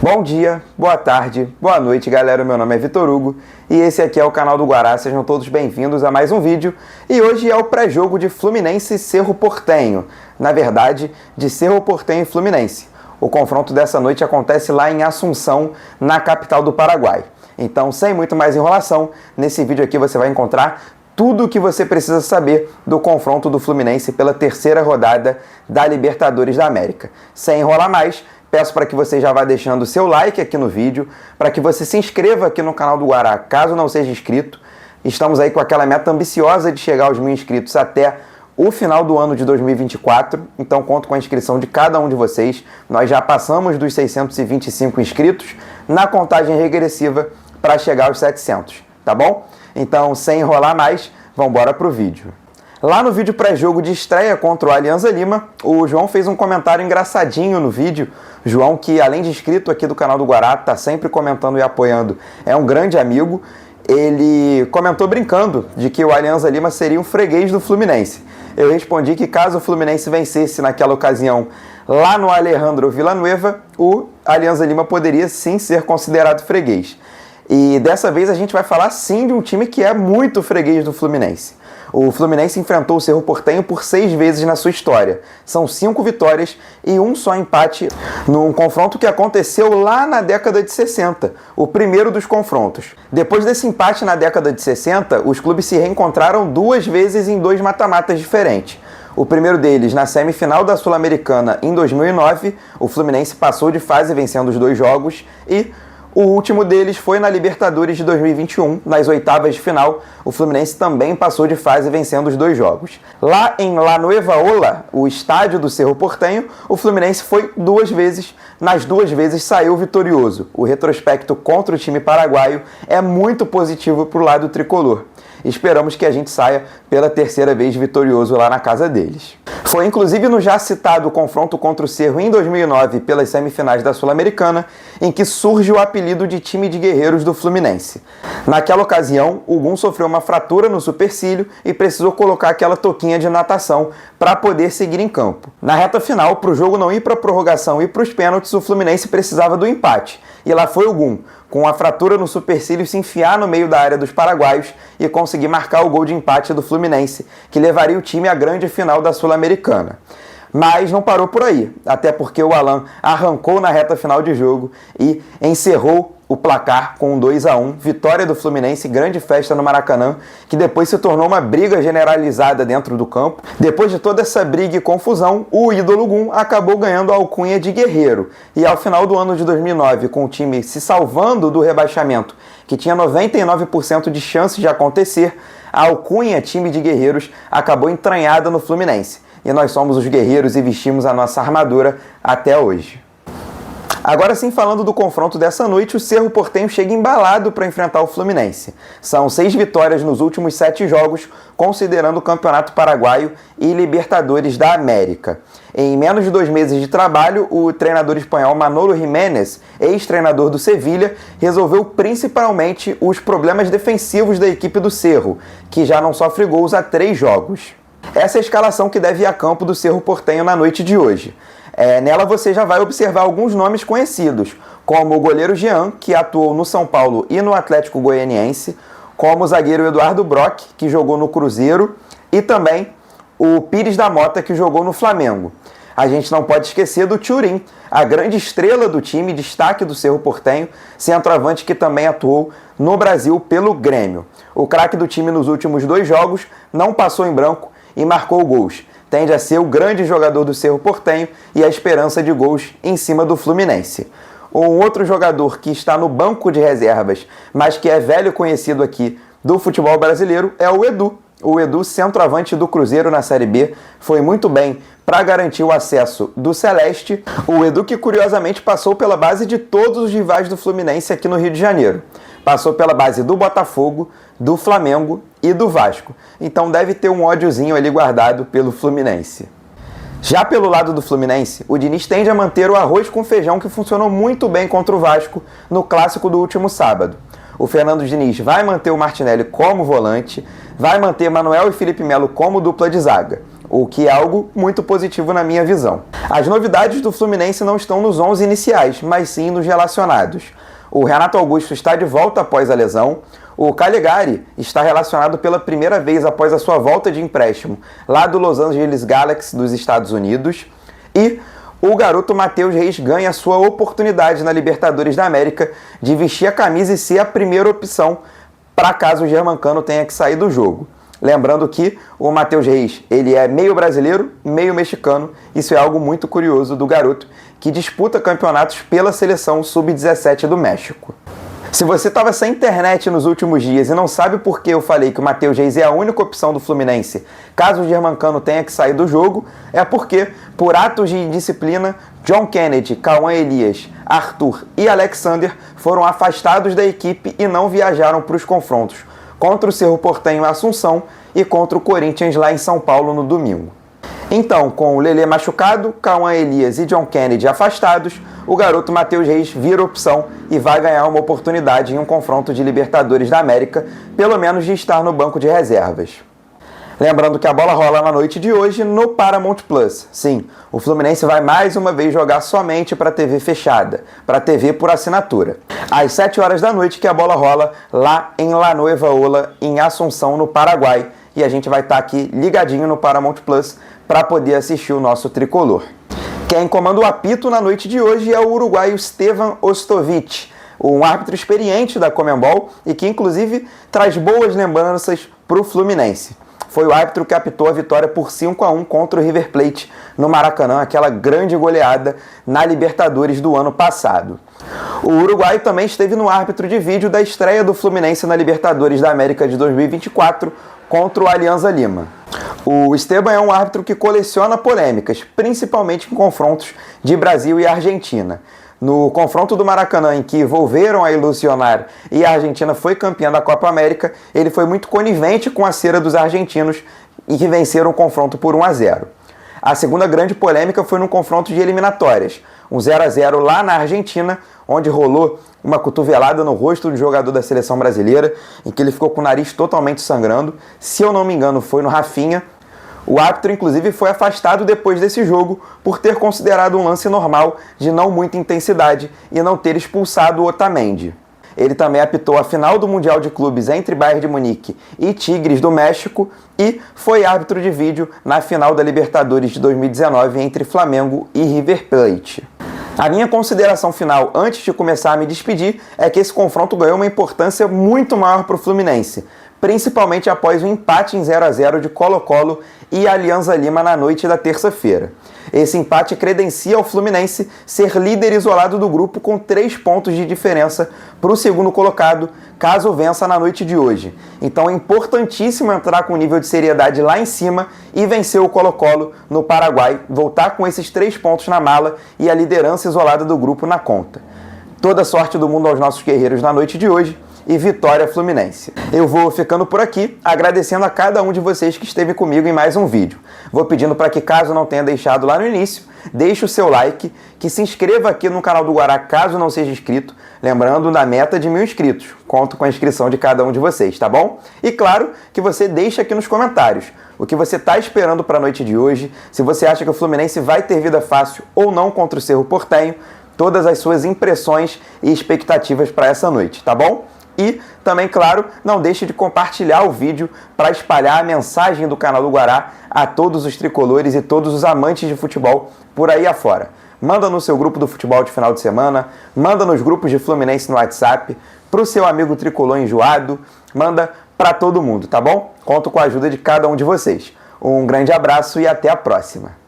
Bom dia, boa tarde, boa noite, galera. Meu nome é Vitor Hugo e esse aqui é o canal do Guará. Sejam todos bem-vindos a mais um vídeo. E hoje é o pré-jogo de Fluminense e Cerro Porteño. Na verdade, de Cerro Porteño e Fluminense. O confronto dessa noite acontece lá em Assunção, na capital do Paraguai. Então, sem muito mais enrolação, nesse vídeo aqui você vai encontrar tudo o que você precisa saber do confronto do Fluminense pela terceira rodada da Libertadores da América. Sem enrolar mais, peço para que você já vá deixando o seu like aqui no vídeo, para que você se inscreva aqui no canal do Guará, caso não seja inscrito. Estamos aí com aquela meta ambiciosa de chegar aos 1000 inscritos até o final do ano de 2024, então conto com a inscrição de cada um de vocês. Nós já passamos dos 625 inscritos na contagem regressiva para chegar aos 700, tá bom? Então, sem enrolar mais, vamos embora pro vídeo. Lá no vídeo pré-jogo de estreia contra o Alianza Lima, o João fez um comentário engraçadinho no vídeo. João, que além de inscrito aqui do canal do Guará, tá sempre comentando e apoiando, é um grande amigo. Ele comentou brincando de que o Alianza Lima seria um freguês do Fluminense. Eu respondi que caso o Fluminense vencesse naquela ocasião lá no Alejandro Villanueva, o Alianza Lima poderia sim ser considerado freguês. E dessa vez a gente vai falar sim de um time que é muito freguês do Fluminense. O Fluminense enfrentou o Cerro Porteño por 6 vezes na sua história. São 5 vitórias e um só empate num confronto que aconteceu lá na década de 60, o primeiro dos confrontos. Depois desse empate na década de 60, os clubes se reencontraram 2 vezes em 2 mata-matas diferentes. O primeiro deles na semifinal da Sul-Americana em 2009, o Fluminense passou de fase vencendo os 2 jogos, e o último deles foi na Libertadores de 2021, nas oitavas de final. O Fluminense também passou de fase vencendo os 2 jogos. Lá em La Nueva Ola, o estádio do Cerro Porteño, o Fluminense foi 2 vezes, nas 2 vezes saiu vitorioso. O retrospecto contra o time paraguaio é muito positivo para o lado tricolor. Esperamos que a gente saia pela 3ª vez vitorioso lá na casa deles. Foi inclusive no já citado confronto contra o Cerro em 2009 pelas semifinais da Sul-Americana em que surge o apelido de time de guerreiros do Fluminense. Naquela ocasião, o Gum sofreu uma fratura no supercílio e precisou colocar aquela touquinha de natação para poder seguir em campo. Na reta final, para o jogo não ir para a prorrogação e para os pênaltis, o Fluminense precisava do empate. E lá foi o Gum, com a fratura no supercílio, se enfiar no meio da área dos paraguaios e conseguir marcar o gol de empate do Fluminense, que levaria o time à grande final da Sul-Americana. Mas não parou por aí, até porque o Alan arrancou na reta final de jogo e encerrou o placar com um 2-1, vitória do Fluminense, grande festa no Maracanã, que depois se tornou uma briga generalizada dentro do campo. Depois de toda essa briga e confusão, o ídolo Gum acabou ganhando a alcunha de guerreiro. E ao final do ano de 2009, com o time se salvando do rebaixamento, que tinha 99% de chances de acontecer, a alcunha time de guerreiros acabou entranhada no Fluminense. E nós somos os guerreiros e vestimos a nossa armadura até hoje. Agora sim, falando do confronto dessa noite, o Cerro Porteño chega embalado para enfrentar o Fluminense. São 6 vitórias nos últimos 7 jogos, considerando o Campeonato Paraguaio e Libertadores da América. Em menos de 2 meses de trabalho, o treinador espanhol Manolo Jiménez, ex-treinador do Sevilha, resolveu principalmente os problemas defensivos da equipe do Cerro, que já não sofre gols há 3 jogos. Essa é a escalação que deve ir a campo do Cerro Porteño na noite de hoje. Nela você já vai observar alguns nomes conhecidos, como o goleiro Jean, que atuou no São Paulo e no Atlético Goianiense, como o zagueiro Eduardo Brock, que jogou no Cruzeiro, e também o Pires da Mota, que jogou no Flamengo. A gente não pode esquecer do Thurim, a grande estrela do time, destaque do Cerro Porteño, centroavante que também atuou no Brasil pelo Grêmio. O craque do time nos últimos 2 jogos não passou em branco e marcou gols. Tende a ser o grande jogador do Cerro Porteño e a esperança de gols em cima do Fluminense. Um outro jogador que está no banco de reservas, mas que é velho conhecido aqui do futebol brasileiro, é o Edu. O Edu, centroavante do Cruzeiro na Série B, foi muito bem para garantir o acesso do Celeste. O Edu que curiosamente passou pela base de todos os rivais do Fluminense aqui no Rio de Janeiro. Passou pela base do Botafogo, do Flamengo e do Vasco. Então deve ter um ódiozinho ali guardado pelo Fluminense. Já pelo lado do Fluminense, o Diniz tende a manter o arroz com feijão que funcionou muito bem contra o Vasco no clássico do último sábado. O Fernando Diniz vai manter o Martinelli como volante, vai manter Manuel e Felipe Melo como dupla de zaga. o que é algo muito positivo na minha visão. As novidades do Fluminense não estão nos 11 iniciais, mas sim nos relacionados. O Renato Augusto está de volta após a lesão. O Calegari está relacionado pela primeira vez após a sua volta de empréstimo lá do Los Angeles Galaxy dos Estados Unidos. E o garoto Matheus Reis ganha sua oportunidade na Libertadores da América de vestir a camisa e ser a primeira opção para caso o Germancano tenha que sair do jogo. Lembrando que o Matheus Reis, ele é meio brasileiro, meio mexicano. Isso é algo muito curioso do garoto, que disputa campeonatos pela seleção sub-17 do México. Se você estava sem internet nos últimos dias e não sabe por que eu falei que o Matheus Reis é a única opção do Fluminense caso o Germancano tenha que sair do jogo, é porque, por atos de indisciplina, John Kennedy, Cauã Elias, Arthur e Alexander foram afastados da equipe e não viajaram para os confrontos contra o Cerro Porteño em Assunção e contra o Corinthians lá em São Paulo no domingo. Então, com o Lelê machucado, Cauã Elias e John Kennedy afastados, o garoto Matheus Reis vira opção e vai ganhar uma oportunidade em um confronto de Libertadores da América, pelo menos de estar no banco de reservas. Lembrando que a bola rola na noite de hoje no Paramount Plus. Sim, o Fluminense vai mais uma vez jogar somente para TV fechada, para TV por assinatura. Às 7 horas da noite que a bola rola lá em La Nueva Ola, em Assunção, no Paraguai. E a gente vai estar aqui ligadinho no Paramount Plus para poder assistir o nosso tricolor. Quem comanda o apito na noite de hoje é o uruguaio Stevan Ostovic, um árbitro experiente da Conmebol e que inclusive traz boas lembranças para o Fluminense. Foi o árbitro que apitou a vitória por 5-1 contra o River Plate no Maracanã, aquela grande goleada na Libertadores do ano passado. O uruguaio também esteve no árbitro de vídeo da estreia do Fluminense na Libertadores da América de 2024 contra o Alianza Lima. O Esteban é um árbitro que coleciona polêmicas, principalmente em confrontos de Brasil e Argentina. No confronto do Maracanã, em que volveram a ilusionar e a Argentina foi campeã da Copa América, ele foi muito conivente com a cera dos argentinos e que venceram o confronto por 1-0. A segunda grande polêmica foi no confronto de eliminatórias, um 0-0 lá na Argentina, onde rolou uma cotovelada no rosto do jogador da seleção brasileira, em que ele ficou com o nariz totalmente sangrando. Se eu não me engano, foi no Rafinha. O árbitro, inclusive, foi afastado depois desse jogo por ter considerado um lance normal de não muita intensidade e não ter expulsado o Otamendi. Ele também apitou a final do Mundial de Clubes entre Bayern de Munique e Tigres do México e foi árbitro de vídeo na final da Libertadores de 2019 entre Flamengo e River Plate. A minha consideração final, antes de começar a me despedir, é que esse confronto ganhou uma importância muito maior para o Fluminense, principalmente após o empate em 0-0 de Colo-Colo e Alianza Lima na noite da terça-feira. Esse empate credencia ao Fluminense ser líder isolado do grupo com 3 pontos de diferença para o segundo colocado, caso vença na noite de hoje. Então é importantíssimo entrar com um nível de seriedade lá em cima e vencer o Colo-Colo no Paraguai, voltar com esses 3 pontos na mala e a liderança isolada do grupo na conta. Toda sorte do mundo aos nossos guerreiros na noite de hoje e vitória Fluminense. Eu vou ficando por aqui, agradecendo a cada um de vocês que esteve comigo em mais um vídeo. Vou pedindo para que, caso não tenha deixado lá no início, deixe o seu like, que se inscreva aqui no canal do Guará caso não seja inscrito, lembrando da meta de 1000 inscritos. Conto com a inscrição de cada um de vocês, tá bom? E claro, que você deixe aqui nos comentários o que você está esperando para a noite de hoje, se você acha que o Fluminense vai ter vida fácil ou não contra o Cerro Porteño, todas as suas impressões e expectativas para essa noite, tá bom? E também, claro, não deixe de compartilhar o vídeo para espalhar a mensagem do canal do Guará a todos os tricolores e todos os amantes de futebol por aí afora. Manda no seu grupo do futebol de final de semana, manda nos grupos de Fluminense no WhatsApp, para o seu amigo tricolor enjoado, manda para todo mundo, tá bom? Conto com a ajuda de cada um de vocês. Um grande abraço e até a próxima!